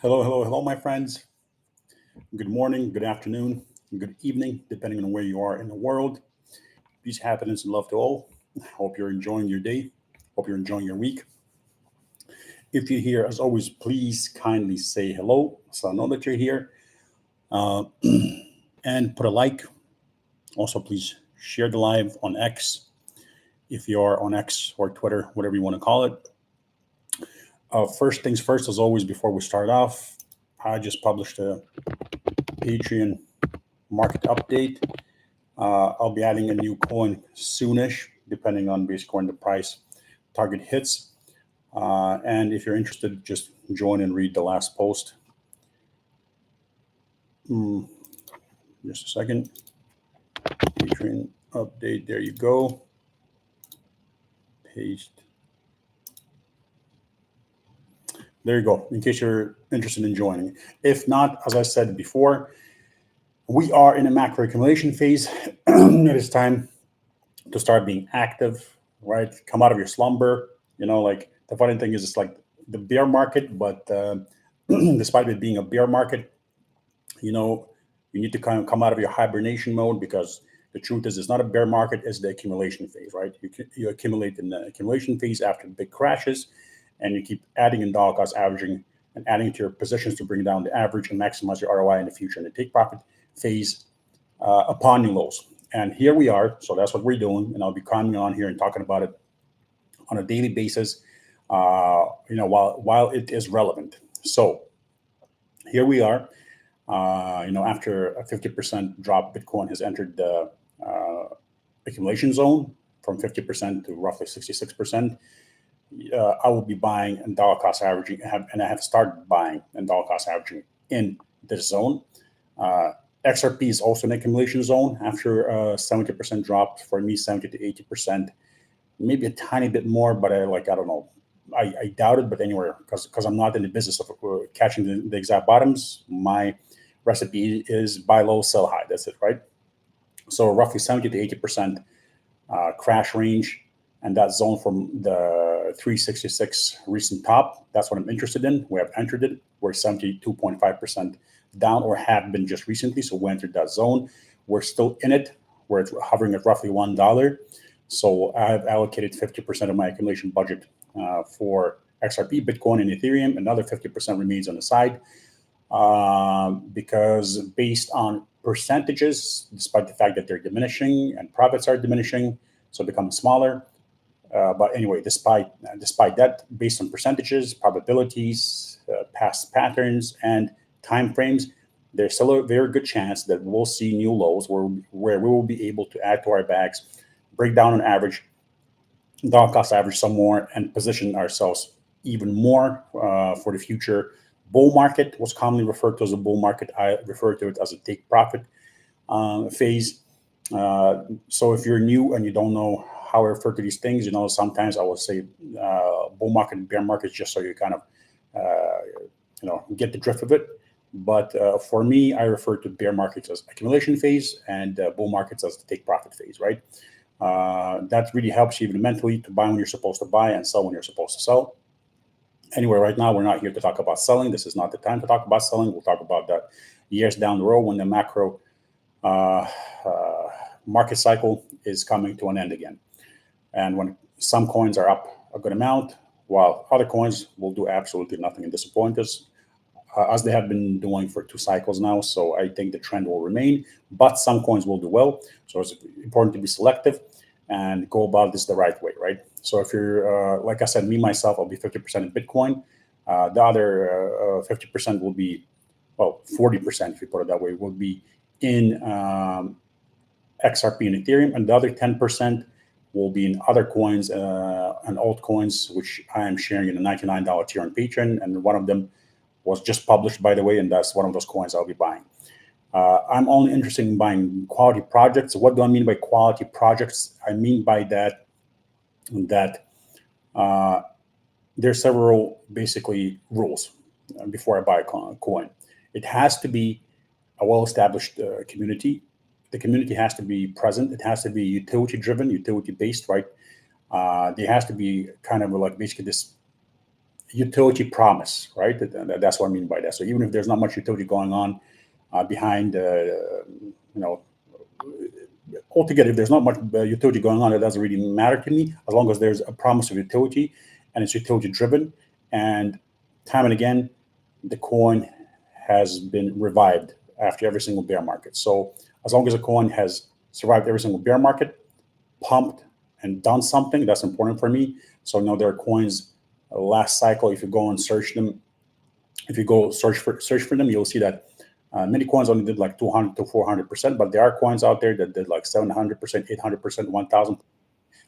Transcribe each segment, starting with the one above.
Hello, hello, hello, my friends. Good morning, good afternoon, good evening, depending on where you are in the world. Peace, happiness, and love to all. Hope you're enjoying your day. Hope you're enjoying your week. If you're here, as always, please kindly say hello so I know that you're here. Uh, and put a like. Also, please share the live on X if you are on X or Twitter, whatever you want to call it. First things first, as always, before we start off, I just published a Patreon market update. I'll be adding a new coin soonish, depending on basically when the price target hits. And if you're interested, just join and read the last post. Just a second. Patreon update. There you go. Paste. There you go. In case you're interested in joining. If not, as I said before, we are in a macro accumulation phase. It is time to start being active, right? Come out of your slumber. Like the funny thing is, it's like the bear market, but despite it being a bear market, you need to kind of come out of your hibernation mode, because the truth is, it's not a bear market, it's the accumulation phase, right? You accumulate in the accumulation phase after big crashes, and you keep adding in dollar cost averaging and adding to your positions to bring down the average and maximize your ROI in the future in the take profit phase upon new lows. And here we are. So that's what we're doing. And I'll be coming on here and talking about it on a daily basis, while it is relevant. So here we are. After a 50% drop, Bitcoin has entered the accumulation zone from 50% to roughly 66%. I will be buying and dollar cost averaging, and I have started buying and dollar cost averaging in this zone. XRP is also an accumulation zone after a 70% drop. For me, 70 to 80%, maybe a tiny bit more, but I don't know. I doubt it, but anyway, because I'm not in the business of catching the exact bottoms. My recipe is buy low, sell high. That's it, right? So roughly 70 to 80% crash range, and that zone from the 366 recent top. That's what I'm interested in. We have entered it. We're 72.5% down, or have been just recently. So we entered that zone. We're still in it. We're hovering at roughly $1. So I've allocated 50% of my accumulation budget for XRP, Bitcoin, and Ethereum. Another 50% remains on the side, because based on percentages, despite the fact that they're diminishing and profits are diminishing, so becoming smaller. But anyway, despite that, based on percentages, probabilities, past patterns, and time frames, there's still a very good chance that we'll see new lows where we will be able to add to our bags, break down on average, dollar cost average some more, and position ourselves even more for the future bull market. What's commonly referred to as a bull market, I refer to it as a take profit phase. So if you're new and you don't know how I refer to these things, sometimes I will say bull market and bear market, just so you kind of get the drift of it. But for me, I refer to bear markets as accumulation phase, and bull markets as the take profit phase, right? That really helps you even mentally to buy when you're supposed to buy and sell when you're supposed to sell. Anyway, right now, we're not here to talk about selling. This is not the time to talk about selling. We'll talk about that years down the road when the macro market cycle is coming to an end again. And when some coins are up a good amount, while other coins will do absolutely nothing and disappoint us, as they have been doing for 2 cycles now. So I think the trend will remain, but some coins will do well. So it's important to be selective and go about this the right way, right? So if you're, like I said, me, myself, I'll be 50% in Bitcoin. The other 50% will be, 40%, if you put it that way, will be in XRP and Ethereum. And the other 10% will be in other coins and altcoins, which I am sharing in a $99 tier on Patreon. And one of them was just published, by the way, and that's one of those coins I'll be buying. I'm only interested in buying quality projects. What do I mean by quality projects? I mean by that there are several basically rules before I buy a coin. It has to be a well-established community. The community has to be present. It has to be utility-driven, utility-based, right? There has to be kind of like basically this utility promise, right? That's what I mean by that. So even if there's not much utility going on behind, altogether, if there's not much utility going on, it doesn't really matter to me as long as there's a promise of utility and it's utility driven. And time and again, the coin has been revived after every single bear market. So as long as a coin has survived every single bear market, pumped and done something, that's important for me. So there are coins last cycle. If you go and search them, if you go search for them, you'll see that many coins only did like 200 to 400%, but there are coins out there that did like 700%, 800%, 1,000,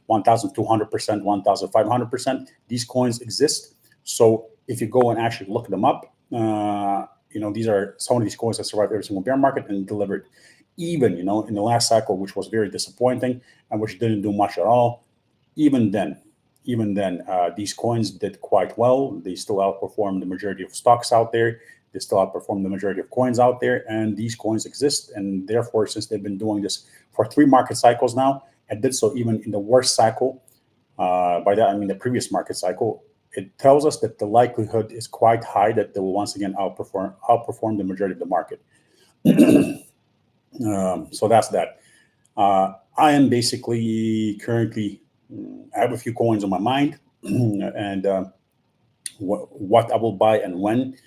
1,200%, 1,500%. These coins exist. So if you go and actually look them up, these are some of these coins that survived every single bear market and delivered. Even in the last cycle, which was very disappointing and which didn't do much at all, even then, these coins did quite well. They still outperformed the majority of stocks out there. They still outperform the majority of coins out there, and these coins exist. And therefore, since they've been doing this for 3 market cycles now, and did so even in the worst cycle, by that I mean the previous market cycle, it tells us that the likelihood is quite high that they will once again outperform the majority of the market. So that's that. I am basically currently, I have a few coins on my mind, and what I will buy and when.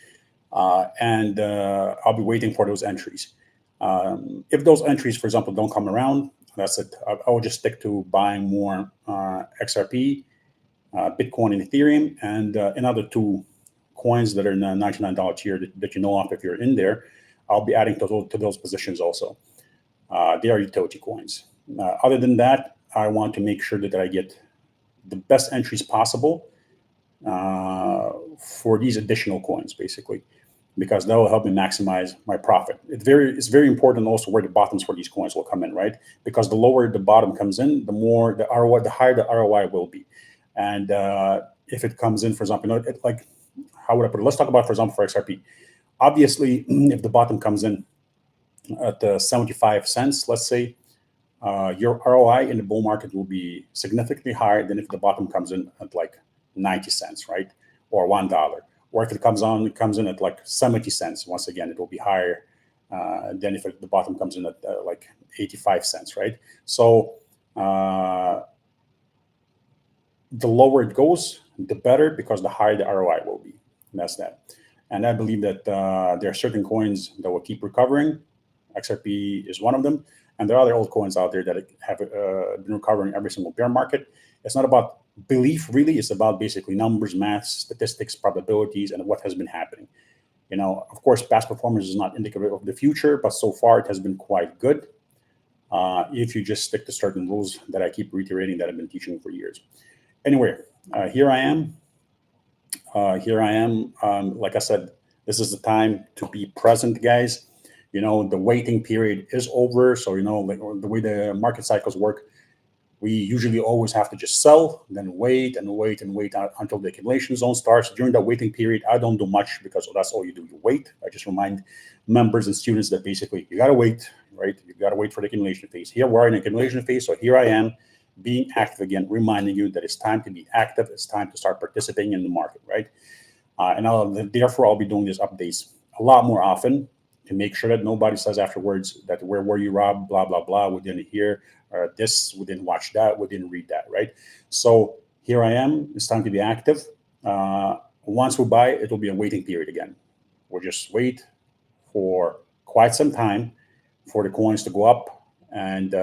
And I'll be waiting for those entries. If those entries, for example, don't come around, that's it. I will just stick to buying more XRP, Bitcoin, and Ethereum, and another 2 coins that are in a $99 tier that you know of if you're in there. I'll be adding to those positions also. They are utility coins. Other than that, I want to make sure that I get the best entries possible for these additional coins, basically, because that will help me maximize my profit. It's very important also where the bottoms for these coins will come in, right? Because the lower the bottom comes in, the more the ROI, the higher the ROI will be. And if it comes in, for example, like, how would I put it? Let's talk about, for example, for XRP. Obviously, if the bottom comes in at 75 cents, let's say, your ROI in the bull market will be significantly higher than if the bottom comes in at like 90 cents, right? Or $1. Or if it comes in at like 70 cents, once again, it will be higher than if the bottom comes in at like 85 cents, right? So the lower it goes, the better, because the higher the ROI will be. And that's that. And I believe that there are certain coins that will keep recovering. XRP is one of them. And there are other old coins out there that have been recovering every single bear market. It's not about belief, really. It's about basically numbers, math, statistics, probabilities, and what has been happening. Of course, past performance is not indicative of the future, but so far it has been quite good. If you just stick to certain rules that I keep reiterating that I've been teaching for years. Anyway, here I am. Like I said, this is the time to be present, guys. The waiting period is over. So, like the way the market cycles work, we usually always have to just sell, then wait and wait and wait until the accumulation zone starts. During that waiting period, I don't do much because that's all you do. You wait. I just remind members and students that basically you got to wait, right? You got to wait for the accumulation phase. Here we're in the accumulation phase. So here I am being active again, reminding you that it's time to be active. It's time to start participating in the market, right? And therefore, I'll be doing these updates a lot more often to make sure that nobody says afterwards that where were you, Rob? Blah, blah, blah. We didn't hear this. We didn't watch that. We didn't read that, right? So here I am. It's time to be active. Once we buy, it will be a waiting period again. We'll just wait for quite some time for the coins to go up. And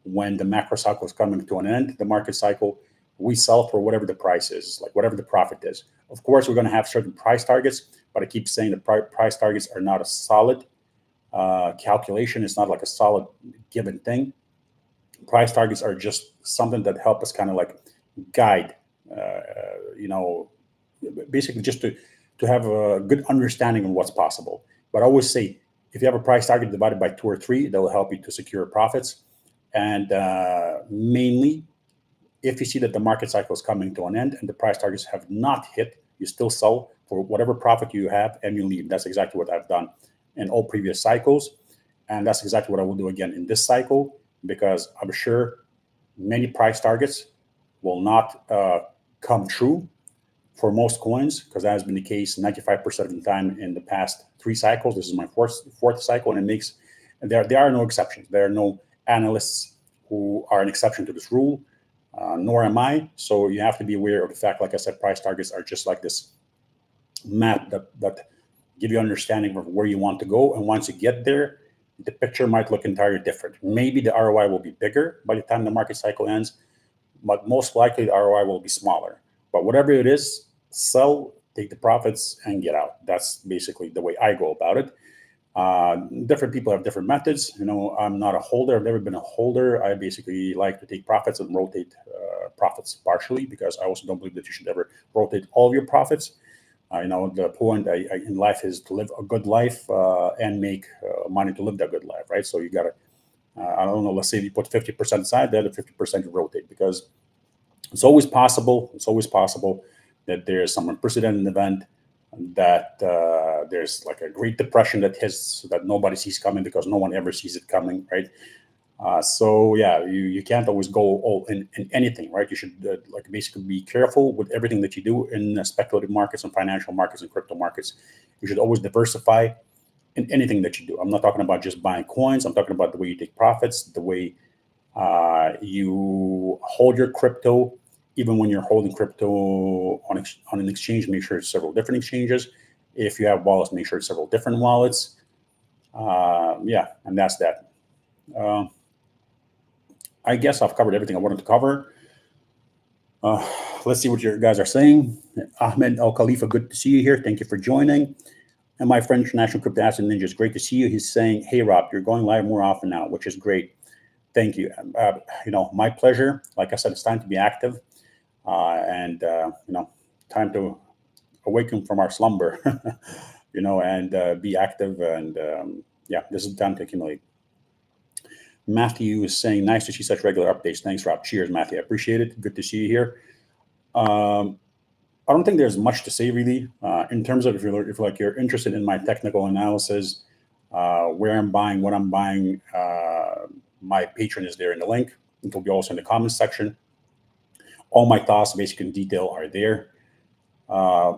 when the macro cycle is coming to an end, the market cycle, we sell for whatever the price is, like whatever the profit is. Of course, we're going to have certain price targets, but I keep saying the price targets are not a solid calculation. It's not like a solid given thing. Price targets are just something that help us kind of like guide, basically just to have a good understanding of what's possible. But I always say, if you have a price target divided by 2 or 3, that will help you to secure profits. And mainly, if you see that the market cycle is coming to an end and the price targets have not hit, you still sell for whatever profit you have and you leave. That's exactly what I've done in all previous cycles. And that's exactly what I will do again in this cycle, because I'm sure many price targets will not come true for most coins, because that has been the case 95% of the time in the past 3 cycles. This is my fourth cycle, and there are no exceptions. There are no analysts who are an exception to this rule, nor am I. So you have to be aware of the fact, like I said, price targets are just like this map that give you an understanding of where you want to go. And once you get there, the picture might look entirely different. Maybe the ROI will be bigger by the time the market cycle ends, but most likely the ROI will be smaller. But whatever it is, sell, take the profits, and get out. That's basically the way I go about it. Different people have different methods. I'm not a holder. I've never been a holder. I basically like to take profits and rotate profits partially, because I also don't believe that you should ever rotate all of your profits. The point in life is to live a good life and make money to live that good life, right? So you got to, I don't know, let's say you put 50% aside, the other 50% you rotate, because it's always possible that there's some unprecedented event, that there's like a Great Depression that hits that nobody sees coming, because no one ever sees it coming, right? So yeah, you can't always go all in anything, right? You should basically be careful with everything that you do in speculative markets and financial markets and crypto markets. You should always diversify in anything that you do. I'm not talking about just buying coins. I'm talking about the way you take profits, the way you hold your crypto. Even when you're holding crypto on an exchange, make sure it's several different exchanges. If you have wallets, make sure it's several different wallets. And that's that. I guess I've covered everything I wanted to cover. Let's see what you guys are saying. Ahmed Al Khalifa, good to see you here. Thank you for joining. And my friend, International Crypto Asset Ninja, is great to see you. He's saying, hey, Rob, you're going live more often now, which is great. Thank you. My pleasure. Like I said, it's time to be active. Time to awaken from our slumber, and be active. And this is the time to accumulate. Matthew is saying, nice to see such regular updates. Thanks, Rob. Cheers, Matthew. I appreciate it. Good to see you here. I don't think there's much to say really, in terms of if you're interested in my technical analysis, where I'm buying, what I'm buying. My Patreon is there in the link. It will be also in the comments section. All my thoughts, basic in detail, are there. Other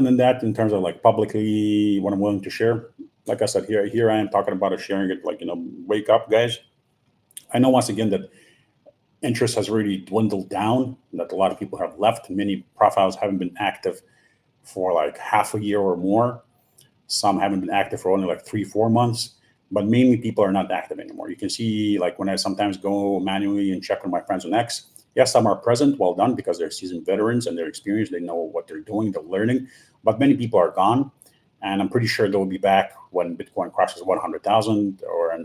than that, in terms of like publicly what I'm willing to share, like I said, here I am talking about it, sharing it, wake up, guys. I know once again that interest has really dwindled down, that a lot of people have left. Many profiles haven't been active for like half a year or more. Some haven't been active for only like 3-4 months, but mainly people are not active anymore. You can see, like, when I sometimes go manually and check on my friends on X, yes, some are present, well done, because they're seasoned veterans and they're experienced, they know what they're doing, they're learning, but many people are gone. And I'm pretty sure they'll be back when Bitcoin crosses 100,000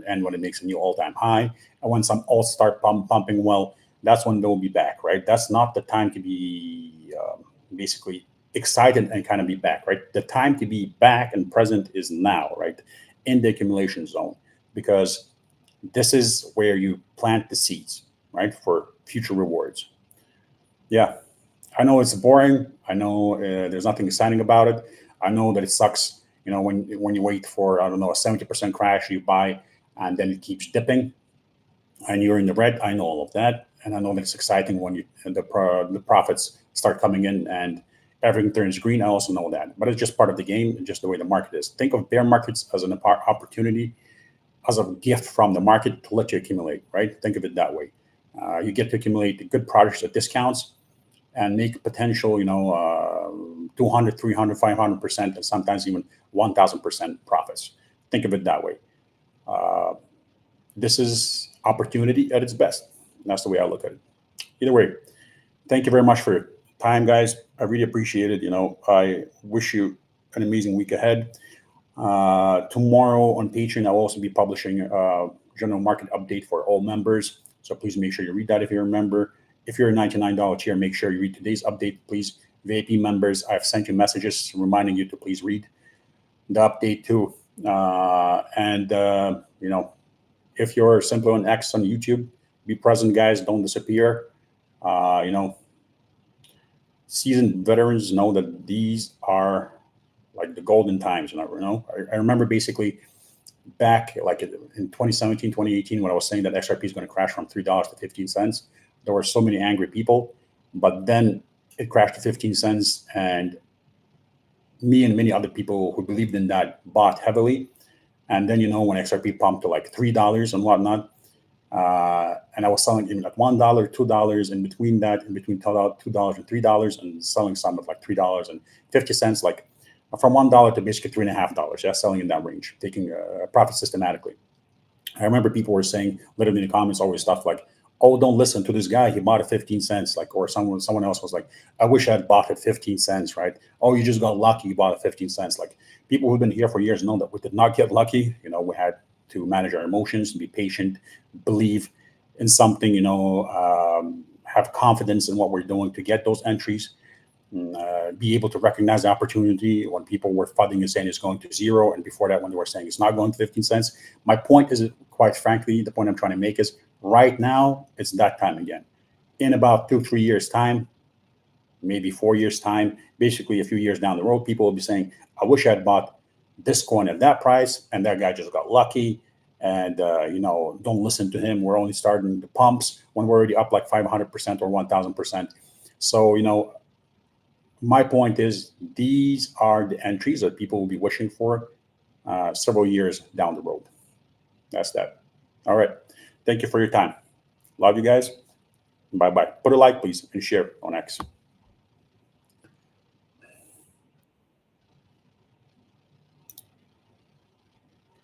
and when it makes a new all-time high. And when some alts start pumping, well, that's when they'll be back, right? That's not the time to be basically excited and kind of be back, right? The time to be back and present is now, right? In the accumulation zone, because this is where you plant the seeds, right? For future rewards. Yeah, I know it's boring. I know there's nothing exciting about it. I know that it sucks, when you wait for, a 70% crash, you buy, and then it keeps dipping, and you're in the red. I know all of that, and I know that it's exciting when the profits start coming in and everything turns green. I also know that, but it's just part of the game, just the way the market is. Think of bear markets as an opportunity, as a gift from the market to let you accumulate, right? Think of it that way. You get to accumulate the good projects at discounts and make potential, 200, 300, 500%, and sometimes even 1,000% profits. Think of it that way. This is opportunity at its best. That's the way I look at it. Either way, thank you very much for your time, guys. I really appreciate it. I wish you an amazing week ahead. Tomorrow on Patreon, I'll also be publishing a general market update for all members. So please make sure you read that if you're a member. If you're a $99 tier, make sure you read today's update, please. VIP members, I've sent you messages reminding you to please read the update too. If you're simply on X on YouTube, be present, guys. Don't disappear. Seasoned veterans know that these are like the golden times. I remember basically back like in 2017, 2018, when I was saying that XRP is going to crash from $3 to 15 cents. There were so many angry people, but then it crashed to 15 cents. And me and many other people who believed in that bought heavily. And then, when XRP pumped to like $3 and whatnot, and I was selling even at $1, $2 in between that, in between $2 and $3, and selling some at like $3.50, like from $1 to basically $3.50. Yeah, selling in that range, taking a profit systematically. I remember people were saying, literally in the comments, always stuff like, "Oh, don't listen to this guy. He bought at 15 cents." Like, or someone else was like, "I wish I had bought at 15 cents." Right? "Oh, you just got lucky. You bought at 15 cents." Like, people who've been here for years know that we did not get lucky. We had to manage our emotions, be patient, believe in something. Have confidence in what we're doing to get those entries. Be able to recognize the opportunity when people were fudding and saying it's going to zero, and before that when they were saying it's not going to 15 cents. My point is, quite frankly, the point I'm trying to make is right now it's that time again. In about 2-3 years time, maybe 4 years time, basically a few years down the road, people will be saying, "I wish I had bought this coin at that price, and that guy just got lucky." And don't listen to him. We're only starting the pumps when we're already up like 500% or 1,000%. So my point is, these are the entries that people will be wishing for several years down the road. That's that. All right. Thank you for your time. Love you guys. Bye bye. Put a like, please, and share on X.